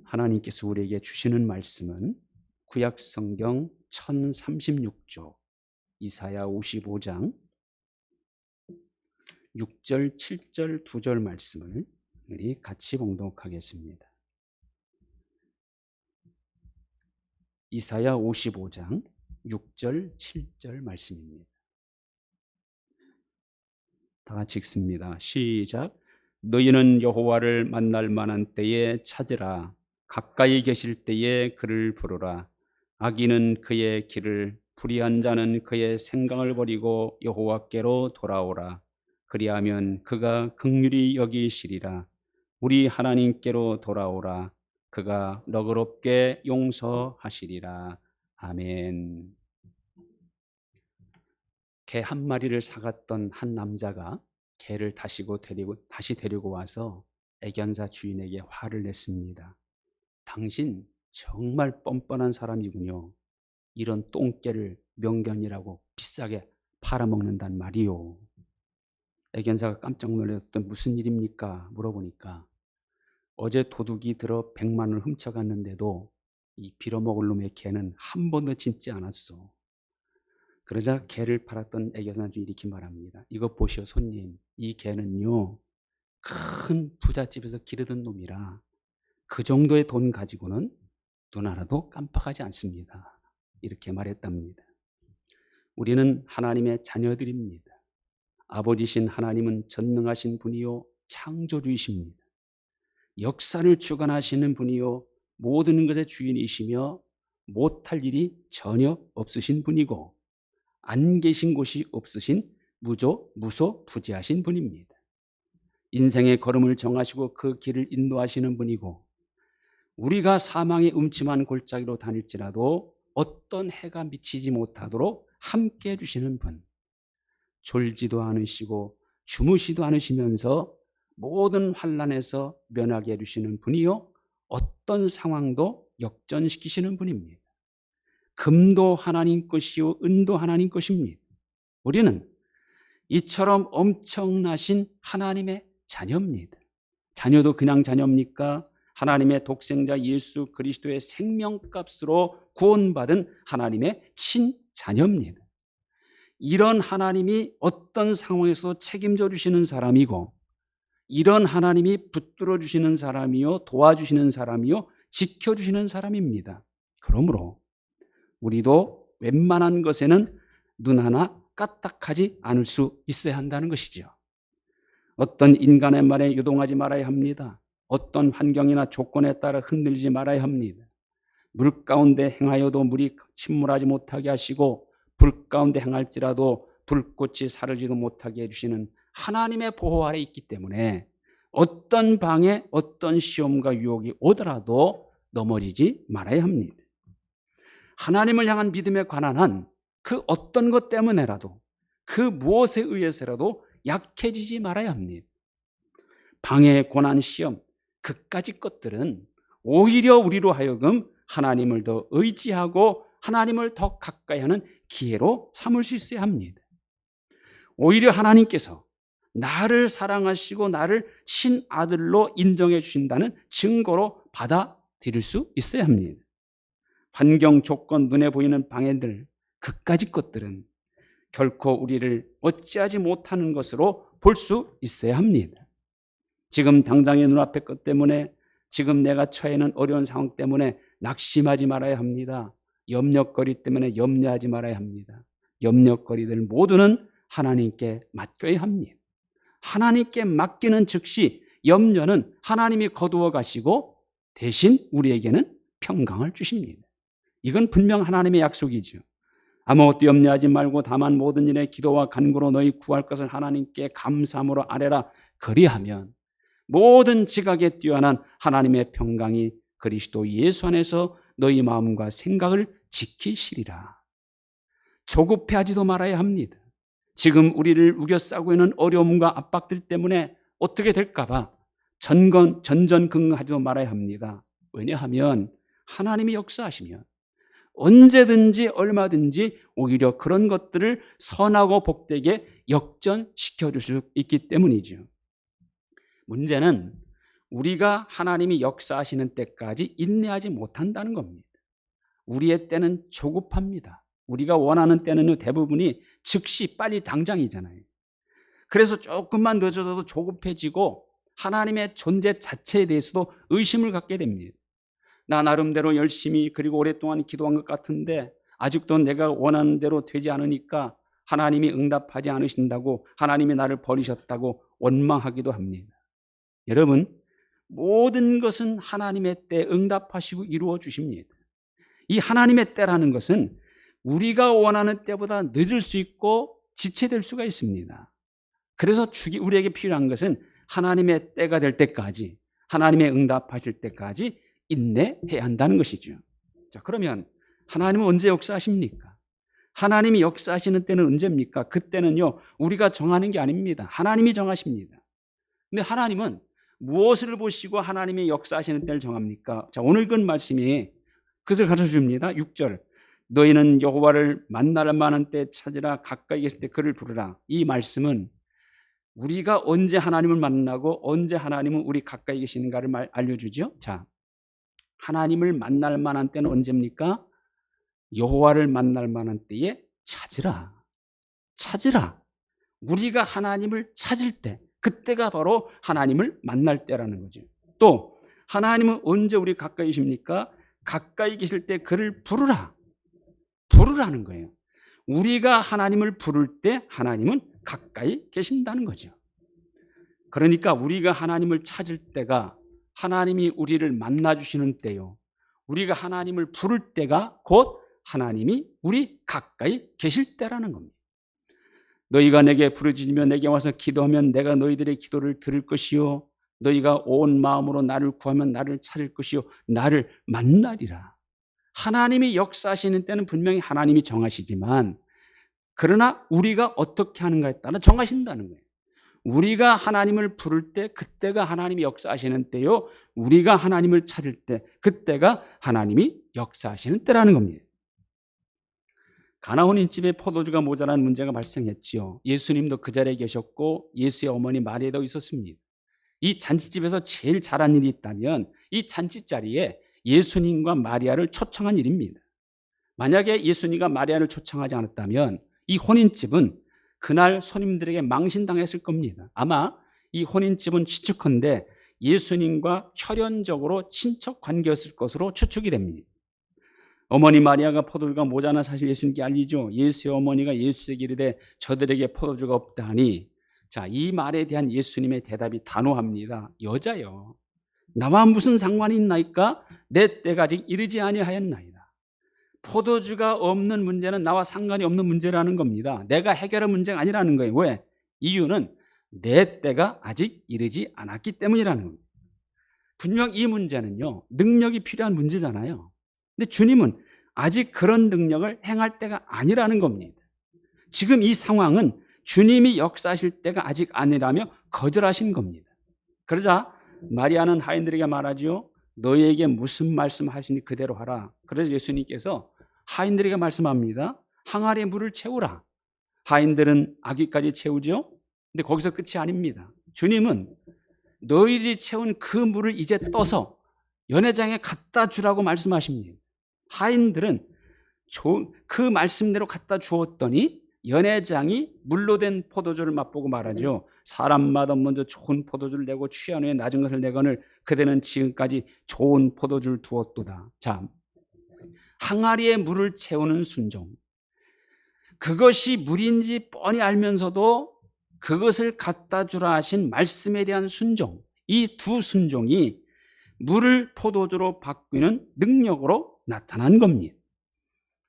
하나님께서 우리에게 주시는 말씀은 구약성경 1036조 이사야 55장 6절, 7절, 2절 말씀을 우리 같이 봉독하겠습니다. 이사야 55장 6절, 7절 말씀입니다. 다 같이 읽습니다. 시작. 너희는 여호와를 만날 만한 때에 찾으라. 가까이 계실 때에 그를 부르라. 악인은 그의 길을, 불의한 자는 그의 생각을 버리고 여호와께로 돌아오라. 그리하면 그가 긍휼히 여기시리라. 우리 하나님께로 돌아오라. 그가 너그럽게 용서하시리라. 아멘. 개 한 마리를 사갔던 한 남자가 개를 다시 데리고 와서 애견사 주인에게 화를 냈습니다. 당신 정말 뻔뻔한 사람이군요. 이런 똥개를 명견이라고 비싸게 팔아먹는단 말이요. 애견사가 깜짝 놀랐던 무슨 일입니까? 물어보니까 어제 도둑이 들어 100만 원을 훔쳐갔는데도 이 빌어먹을 놈의 개는 한 번도 짖지 않았어. 그러자 개를 팔았던 애견사 주인이 이렇게 말합니다. 이것 보시오 손님, 이 개는요 큰 부잣집에서 기르던 놈이라 그 정도의 돈 가지고는 눈 하나도 깜빡하지 않습니다. 이렇게 말했답니다. 우리는 하나님의 자녀들입니다. 아버지신 하나님은 전능하신 분이요 창조주이십니다. 역사를 주관하시는 분이요 모든 것의 주인이시며 못할 일이 전혀 없으신 분이고 안 계신 곳이 없으신 무소부지하신 분입니다. 인생의 걸음을 정하시고 그 길을 인도하시는 분이고 우리가 사망의 음침한 골짜기로 다닐지라도 어떤 해가 미치지 못하도록 함께해 주시는 분, 졸지도 않으시고 주무시도 않으시면서 모든 환난에서 면하게 해주시는 분이요 어떤 상황도 역전시키시는 분입니다. 금도 하나님 것이요 은도 하나님 것입니다. 우리는 이처럼 엄청나신 하나님의 자녀입니다. 자녀도 그냥 자녀입니까? 하나님의 독생자 예수 그리스도의 생명값으로 구원받은 하나님의 친자녀입니다. 이런 하나님이 어떤 상황에서 책임져 주시는 사람이고 이런 하나님이 붙들어 주시는 사람이요 도와주시는 사람이요 지켜주시는 사람입니다. 그러므로 우리도 웬만한 것에는 눈 하나 까딱하지 않을 수 있어야 한다는 것이죠. 어떤 인간의 말에 요동하지 말아야 합니다. 어떤 환경이나 조건에 따라 흔들리지 말아야 합니다. 물 가운데 행하여도 물이 침몰하지 못하게 하시고 불 가운데 행할지라도 불꽃이 사르지도 못하게 해주시는 하나님의 보호 아래 있기 때문에 어떤 방에 어떤 시험과 유혹이 오더라도 넘어지지 말아야 합니다. 하나님을 향한 믿음에 관한 한 그 어떤 것 때문에라도 그 무엇에 의해서라도 약해지지 말아야 합니다. 방해, 고난, 시험 그까짓 것들은 오히려 우리로 하여금 하나님을 더 의지하고 하나님을 더 가까이 하는 기회로 삼을 수 있어야 합니다. 오히려 하나님께서 나를 사랑하시고 나를 친아들로 인정해 주신다는 증거로 받아들일 수 있어야 합니다. 환경, 조건, 눈에 보이는 방해들 그까짓 것들은 결코 우리를 어찌하지 못하는 것으로 볼 수 있어야 합니다. 지금 당장의 눈앞의 것 때문에 지금 내가 처해 있는 어려운 상황 때문에 낙심하지 말아야 합니다. 염려거리 때문에 염려하지 말아야 합니다. 염려거리들 모두는 하나님께 맡겨야 합니다. 하나님께 맡기는 즉시 염려는 하나님이 거두어 가시고 대신 우리에게는 평강을 주십니다. 이건 분명 하나님의 약속이죠. 아무것도 염려하지 말고 다만 모든 일에 기도와 간구로 너희 구할 것을 하나님께 감사함으로 아뢰라. 그리하면 모든 지각에 뛰어난 하나님의 평강이 그리스도 예수 안에서 너희 마음과 생각을 지키시리라. 조급해하지도 말아야 합니다. 지금 우리를 우겨싸고 있는 어려움과 압박들 때문에 어떻게 될까 봐 전전긍긍하지도 말아야 합니다. 왜냐하면 하나님이 역사하시면 언제든지 얼마든지 오히려 그런 것들을 선하고 복되게 역전시켜 줄 수 있기 때문이죠. 문제는 우리가 하나님이 역사하시는 때까지 인내하지 못한다는 겁니다. 우리의 때는 조급합니다. 우리가 원하는 때는 대부분이 즉시 빨리 당장이잖아요. 그래서 조금만 늦어져도 조급해지고 하나님의 존재 자체에 대해서도 의심을 갖게 됩니다. 나 나름대로 열심히 그리고 오랫동안 기도한 것 같은데 아직도 내가 원하는 대로 되지 않으니까 하나님이 응답하지 않으신다고, 하나님이 나를 버리셨다고 원망하기도 합니다. 여러분, 모든 것은 하나님의 때 응답하시고 이루어 주십니다. 이 하나님의 때라는 것은 우리가 원하는 때보다 늦을 수 있고 지체될 수가 있습니다. 그래서 우리에게 필요한 것은 하나님의 때가 될 때까지, 하나님의 응답하실 때까지 인내해야 한다는 것이죠. 자, 그러면 하나님은 언제 역사하십니까? 하나님이 역사하시는 때는 언제입니까? 그때는요, 우리가 정하는 게 아닙니다. 하나님이 정하십니다. 근데 하나님은 무엇을 보시고 하나님이 역사하시는 때를 정합니까? 자, 오늘 그 말씀이 그것을 가르쳐 줍니다. 6절. 너희는 여호와를 만날 만한 때 찾으라, 가까이 계실 때 그를 부르라. 이 말씀은 우리가 언제 하나님을 만나고 언제 하나님은 우리 가까이 계시는가를 알려주죠. 자, 하나님을 만날 만한 때는 언제입니까? 여호와를 만날 만한 때에 찾으라. 찾으라. 우리가 하나님을 찾을 때, 그때가 바로 하나님을 만날 때라는 거죠. 또 하나님은 언제 우리 가까이 계십니까? 가까이 계실 때 그를 부르라. 부르라는 거예요. 우리가 하나님을 부를 때 하나님은 가까이 계신다는 거죠. 그러니까 우리가 하나님을 찾을 때가 하나님이 우리를 만나주시는 때요, 우리가 하나님을 부를 때가 곧 하나님이 우리 가까이 계실 때라는 겁니다. 너희가 내게 부르짖으며 내게 와서 기도하면 내가 너희들의 기도를 들을 것이요, 너희가 온 마음으로 나를 구하면 나를 찾을 것이요, 나를 만나리라. 하나님이 역사하시는 때는 분명히 하나님이 정하시지만, 그러나 우리가 어떻게 하는가에 따라 정하신다는 거예요. 우리가 하나님을 부를 때 그때가 하나님이 역사하시는 때요, 우리가 하나님을 찾을 때 그때가 하나님이 역사하시는 때라는 겁니다. 가나 혼인집에 포도주가 모자란 문제가 발생했지요. 예수님도 그 자리에 계셨고 예수의 어머니 마리아도 있었습니다. 이 잔치집에서 제일 잘한 일이 있다면 이 잔치 자리에 예수님과 마리아를 초청한 일입니다. 만약에 예수님과 마리아를 초청하지 않았다면 이 혼인집은 그날 손님들에게 망신당했을 겁니다. 아마 이 혼인집은 추측컨대 예수님과 혈연적으로 친척 관계였을 것으로 추측이 됩니다. 어머니 마리아가 포도주가 모자란 사실 예수님께 알리죠. 예수의 어머니가 예수에게 이르되 저들에게 포도주가 없다 하니, 자, 이 말에 대한 예수님의 대답이 단호합니다. 여자여, 나와 무슨 상관이 있나이까? 내 때가 아직 이르지 아니하였나이다. 포도주가 없는 문제는 나와 상관이 없는 문제라는 겁니다. 내가 해결할 문제가 아니라는 거예요. 왜? 이유는 내 때가 아직 이르지 않았기 때문이라는 겁니다. 분명 이 문제는요, 능력이 필요한 문제잖아요. 근데 주님은 아직 그런 능력을 행할 때가 아니라는 겁니다. 지금 이 상황은 주님이 역사하실 때가 아직 아니라며 거절하신 겁니다. 그러자 마리아는 하인들에게 말하죠. 너희에게 무슨 말씀하시니 그대로 하라. 그래서 예수님께서 하인들에게 말씀합니다. 항아리에 물을 채우라. 하인들은 아기까지 채우죠. 근데 거기서 끝이 아닙니다. 주님은 너희들이 채운 그 물을 이제 떠서 연회장에 갖다 주라고 말씀하십니다. 하인들은 그 말씀대로 갖다 주었더니 연회장이 물로 된 포도주를 맛보고 말하죠. 사람마다 먼저 좋은 포도주를 내고 취한 후에 낮은 것을 내거늘 그대는 지금까지 좋은 포도주를 두었도다. 자, 항아리에 물을 채우는 순종, 그것이 물인지 뻔히 알면서도 그것을 갖다 주라 하신 말씀에 대한 순종, 이 두 순종이 물을 포도주로 바꾸는 능력으로 나타난 겁니다.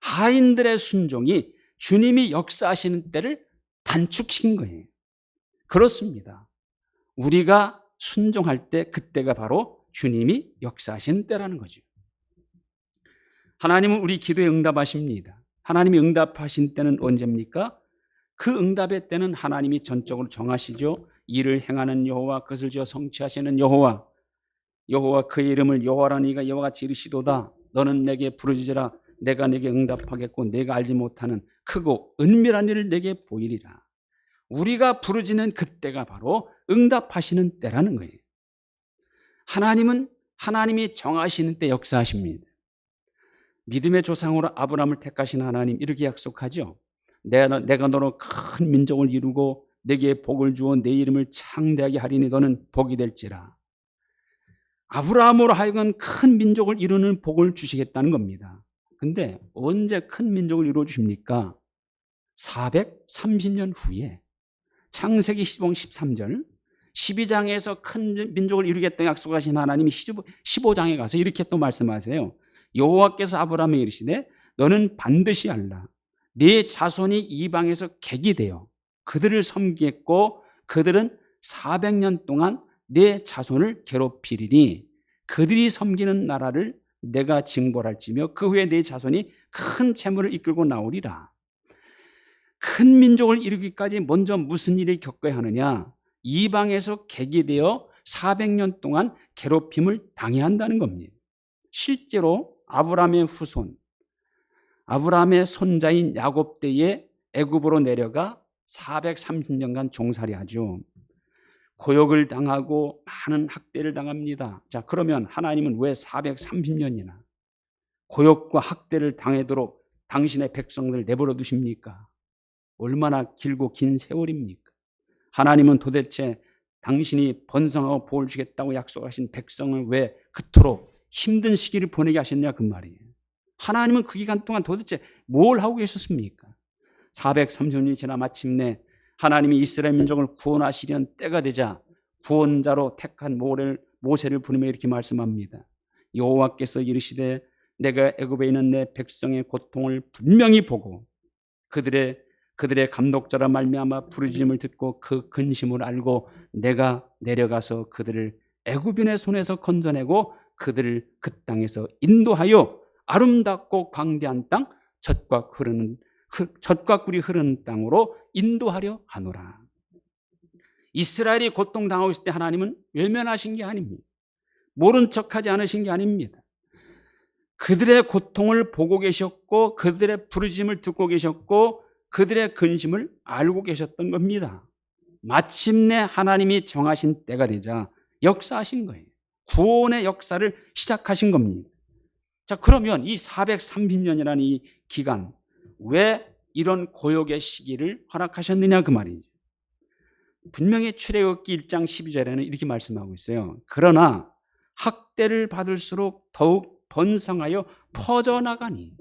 하인들의 순종이 주님이 역사하시는 때를 단축시킨 거예요. 그렇습니다. 우리가 순종할 때 그때가 바로 주님이 역사하시는 때라는 거죠. 하나님은 우리 기도에 응답하십니다. 하나님이 응답하신 때는 언제입니까? 그 응답의 때는 하나님이 전적으로 정하시죠. 이를 행하는 여호와, 그것을 지어 성취하시는 여호와, 여호와 그의 이름을 여호와라니가 이와 같이 이르시도다. 너는 내게 부르짖으라. 내가 내게 응답하겠고 내가 알지 못하는 크고 은밀한 일을 내게 보이리라. 우리가 부르짖는 그때가 바로 응답하시는 때라는 거예요. 하나님이 정하시는 때 역사하십니다. 믿음의 조상으로 아브라함을 택하신 하나님 이렇게 약속하죠. 내가 너로 큰 민족을 이루고 내게 복을 주어 내 이름을 창대하게 하리니 너는 복이 될지라. 아브라함으로 하여금 큰 민족을 이루는 복을 주시겠다는 겁니다. 근데 언제 큰 민족을 이루어 주십니까? 430년 후에 창세기 15장 13절 12장에서 큰 민족을 이루겠다고 약속하신 하나님이 15장에 가서 이렇게 또 말씀하세요. 여호와께서 아브라함에게 이르시되 너는 반드시 알라. 네 자손이 이방에서 객이 되어 그들을 섬기겠고 그들은 400년 동안 내 자손을 괴롭히리니 그들이 섬기는 나라를 내가 징벌할지며 그 후에 내 자손이 큰 재물을 이끌고 나오리라. 큰 민족을 이루기까지 먼저 무슨 일을 겪어야 하느냐? 이방에서 객이 되어 400년 동안 괴롭힘을 당해야 한다는 겁니다. 실제로 아브라함의 후손, 아브라함의 손자인 야곱 때에 애굽으로 내려가 430년간 종살이하죠. 고역을 당하고 많은 학대를 당합니다. 자, 그러면 하나님은 왜 430년이나 고역과 학대를 당하도록 당신의 백성들을 내버려 두십니까? 얼마나 길고 긴 세월입니까? 하나님은 도대체 당신이 번성하고 복을 주겠다고 약속하신 백성을 왜 그토록 힘든 시기를 보내게 하셨냐 그 말이에요. 하나님은 그 기간 동안 도대체 뭘 하고 계셨습니까? 430년이 지나 마침내 하나님이 이스라엘 민족을 구원하시려는 때가 되자 구원자로 택한 모세를 부르며 이렇게 말씀합니다. 여호와께서 이르시되 내가 애굽에 있는 내 백성의 고통을 분명히 보고 그들의 감독자라 말미암아 부르짖음을 듣고 그 근심을 알고 내가 내려가서 그들을 애굽인의 손에서 건져내고 그들을 그 땅에서 인도하여 아름답고 광대한 땅 젖과 꿀이 흐르는 땅으로 인도하려 하노라. 이스라엘이 고통당하고 있을 때 하나님은 외면하신 게 아닙니다. 모른 척하지 않으신 게 아닙니다. 그들의 고통을 보고 계셨고 그들의 부르짖음을 듣고 계셨고 그들의 근심을 알고 계셨던 겁니다. 마침내 하나님이 정하신 때가 되자 역사하신 거예요. 구원의 역사를 시작하신 겁니다. 자, 그러면 이 430년이라는 이 기간 왜 이런 고역의 시기를 허락하셨느냐 그 말이죠. 분명히 출애굽기 1장 12절에는 이렇게 말씀하고 있어요. 그러나 학대를 받을수록 더욱 번성하여 퍼져나가니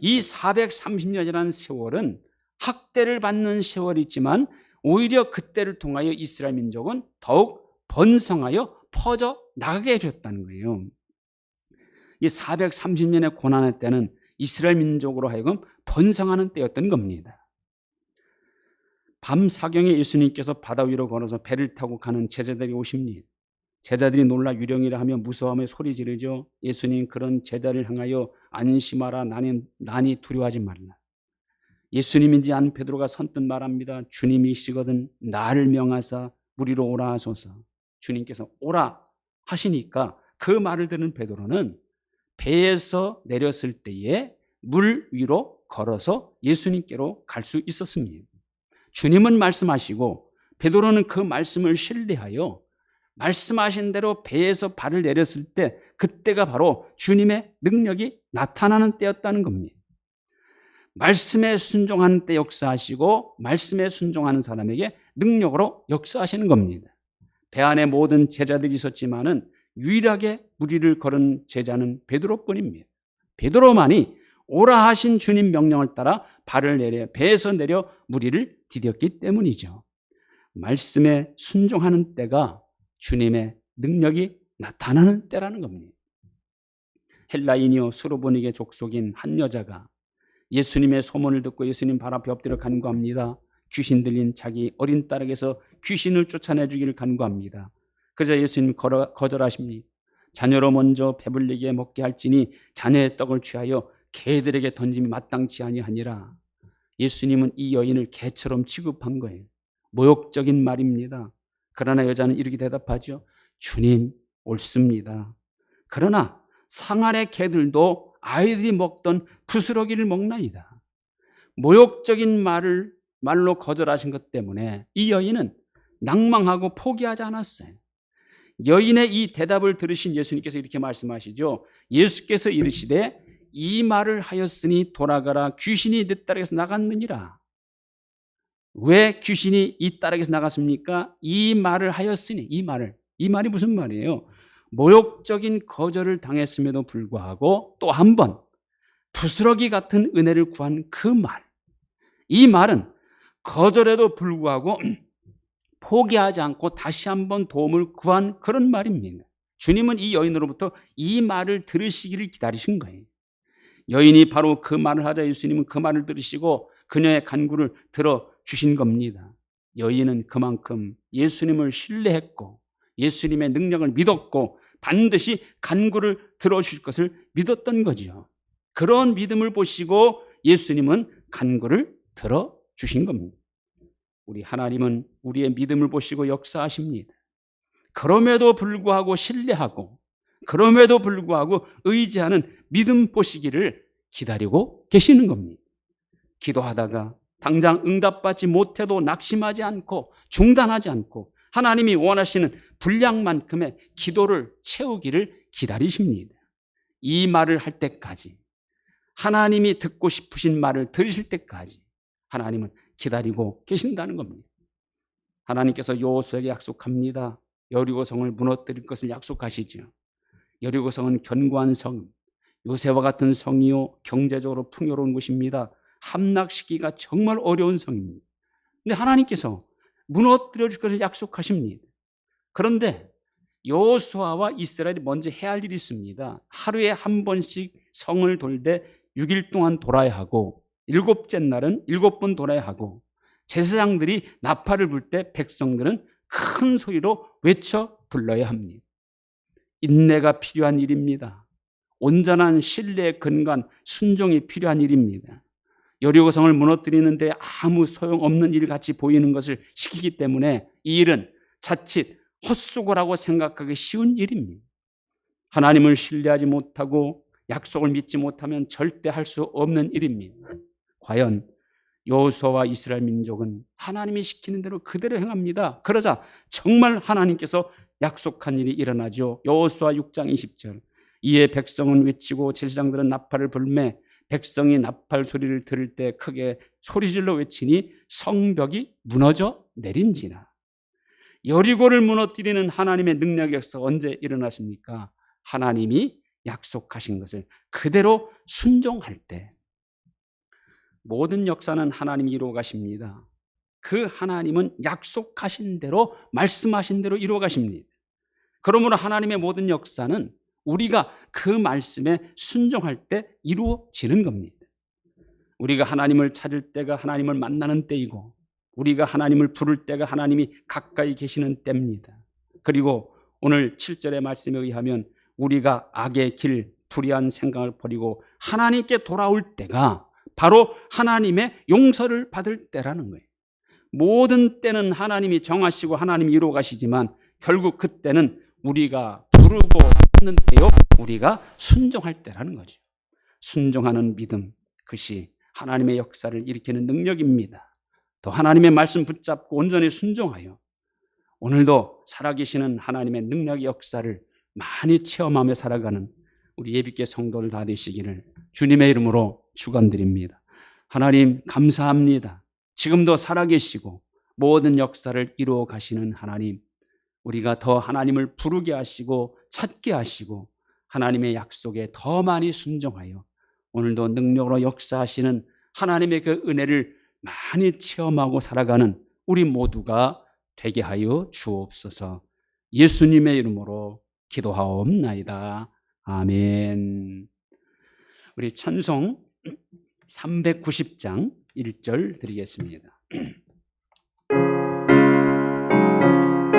이 430년이라는 세월은 학대를 받는 세월이지만 오히려 그때를 통하여 이스라엘 민족은 더욱 번성하여 퍼져나가게 해줬다는 거예요. 이 430년의 고난의 때는 이스라엘 민족으로 하여금 번성하는 때였던 겁니다. 밤 사경에 예수님께서 바다 위로 걸어서 배를 타고 가는 제자들이 오십니다. 제자들이 놀라 유령이라 하며 무서워하며 소리 지르죠. 예수님 그런 제자를 향하여 안심하라 나니 두려워하지 말라. 예수님인지 안 베드로가 선뜻 말합니다. 주님이시거든 나를 명하사 무리로 오라 하소서. 주님께서 오라 하시니까 그 말을 들은 베드로는 배에서 내렸을 때에 물 위로 걸어서 예수님께로 갈 수 있었습니다. 주님은 말씀하시고 베드로는 그 말씀을 신뢰하여 말씀하신 대로 배에서 발을 내렸을 때 그때가 바로 주님의 능력이 나타나는 때였다는 겁니다. 말씀에 순종하는 때 역사하시고 말씀에 순종하는 사람에게 능력으로 역사하시는 겁니다. 배 안에 모든 제자들이 있었지만은 유일하게 무리를 걸은 제자는 베드로뿐입니다. 베드로만이 오라 하신 주님 명령을 따라 배에서 내려 무리를 디뎠기 때문이죠. 말씀에 순종하는 때가 주님의 능력이 나타나는 때라는 겁니다. 헬라인이요 수로보니게 족속인 한 여자가 예수님의 소문을 듣고 예수님 발 앞에 엎드려 간구합니다. 귀신 들린 자기 어린 딸에게서 귀신을 쫓아내 주기를 간구합니다. 그러자 예수님 거절하십니다. 자녀로 먼저 배불리게 먹게 할지니 자녀의 떡을 취하여 개들에게 던짐이 마땅치 아니하니라. 예수님은 이 여인을 개처럼 취급한 거예요. 모욕적인 말입니다. 그러나 여자는 이렇게 대답하죠. 주님 옳습니다. 그러나 상아의 개들도 아이들이 먹던 부스러기를 먹나이다. 모욕적인 말로 거절하신 것 때문에 이 여인은 낭망하고 포기하지 않았어요. 여인의 이 대답을 들으신 예수님께서 이렇게 말씀하시죠. 예수께서 이르시되 이 말을 하였으니 돌아가라, 귀신이 내 딸에게서 나갔느니라. 왜 귀신이 이 딸에게서 나갔습니까? 이 말을 하였으니, 이 말이 무슨 말이에요? 모욕적인 거절을 당했음에도 불구하고 또 한 번 부스러기 같은 은혜를 구한 그 말, 이 말은 거절에도 불구하고 포기하지 않고 다시 한번 도움을 구한 그런 말입니다. 주님은 이 여인으로부터 이 말을 들으시기를 기다리신 거예요. 여인이 바로 그 말을 하자 예수님은 그 말을 들으시고 그녀의 간구를 들어주신 겁니다. 여인은 그만큼 예수님을 신뢰했고 예수님의 능력을 믿었고 반드시 간구를 들어주실 것을 믿었던 거죠. 그런 믿음을 보시고 예수님은 간구를 들어주신 겁니다. 우리 하나님은 우리의 믿음을 보시고 역사하십니다. 그럼에도 불구하고 신뢰하고 그럼에도 불구하고 의지하는 믿음 보시기를 기다리고 계시는 겁니다. 기도하다가 당장 응답받지 못해도 낙심하지 않고 중단하지 않고 하나님이 원하시는 분량만큼의 기도를 채우기를 기다리십니다. 이 말을 할 때까지, 하나님이 듣고 싶으신 말을 들으실 때까지 하나님은 기다리고 계신다는 겁니다. 하나님께서 여호수아에게 약속합니다. 여리고성을 무너뜨릴 것을 약속하시죠. 여리고성은 견고한 성, 요새와 같은 성이요 경제적으로 풍요로운 곳입니다. 함락시키기가 정말 어려운 성입니다. 근데 하나님께서 무너뜨려 줄 것을 약속하십니다. 그런데 여호수아와 이스라엘이 먼저 해야 할 일이 있습니다. 하루에 한 번씩 성을 돌되 6일 동안 돌아야 하고 일곱째 날은 7번 돌아야 하고 제사장들이 나팔을 불 때 백성들은 큰 소리로 외쳐 불러야 합니다. 인내가 필요한 일입니다. 온전한 신뢰에 근거한 순종이 필요한 일입니다. 여리고성을 무너뜨리는데 아무 소용없는 일 같이 보이는 것을 시키기 때문에 이 일은 자칫 헛수고라고 생각하기 쉬운 일입니다. 하나님을 신뢰하지 못하고 약속을 믿지 못하면 절대 할 수 없는 일입니다. 과연 여호수아와 이스라엘 민족은 하나님이 시키는 대로 그대로 행합니다. 그러자 정말 하나님께서 약속한 일이 일어나죠. 여호수아 6장 20절. 이에 백성은 외치고 제사장들은 나팔을 불매 백성이 나팔 소리를 들을 때 크게 소리질러 외치니 성벽이 무너져 내린지라. 여리고를 무너뜨리는 하나님의 능력의 역사 언제 일어났습니까? 하나님이 약속하신 것을 그대로 순종할 때. 모든 역사는 하나님이 이루어 가십니다. 그 하나님은 약속하신 대로 말씀하신 대로 이루어 가십니다. 그러므로 하나님의 모든 역사는 우리가 그 말씀에 순종할 때 이루어지는 겁니다. 우리가 하나님을 찾을 때가 하나님을 만나는 때이고 우리가 하나님을 부를 때가 하나님이 가까이 계시는 때입니다. 그리고 오늘 7절의 말씀에 의하면 우리가 악의 길, 불의한 생각을 버리고 하나님께 돌아올 때가 바로 하나님의 용서를 받을 때라는 거예요. 모든 때는 하나님이 정하시고 하나님이 이루어 가시지만 결국 그때는 우리가 부르고 받는 때요, 우리가 순종할 때라는 거죠. 순종하는 믿음, 그것이 하나님의 역사를 일으키는 능력입니다. 또 하나님의 말씀 붙잡고 온전히 순종하여 오늘도 살아계시는 하나님의 능력의 역사를 많이 체험하며 살아가는 우리 예비교 성도들 다 되시기를 주님의 이름으로 축원드립니다. 하나님 감사합니다. 지금도 살아계시고 모든 역사를 이루어 가시는 하나님, 우리가 더 하나님을 부르게 하시고 찾게 하시고 하나님의 약속에 더 많이 순종하여 오늘도 능력으로 역사하시는 하나님의 그 은혜를 많이 체험하고 살아가는 우리 모두가 되게 하여 주옵소서. 예수님의 이름으로 기도하옵나이다. 아멘. 우리 찬송 390장 1절 드리겠습니다.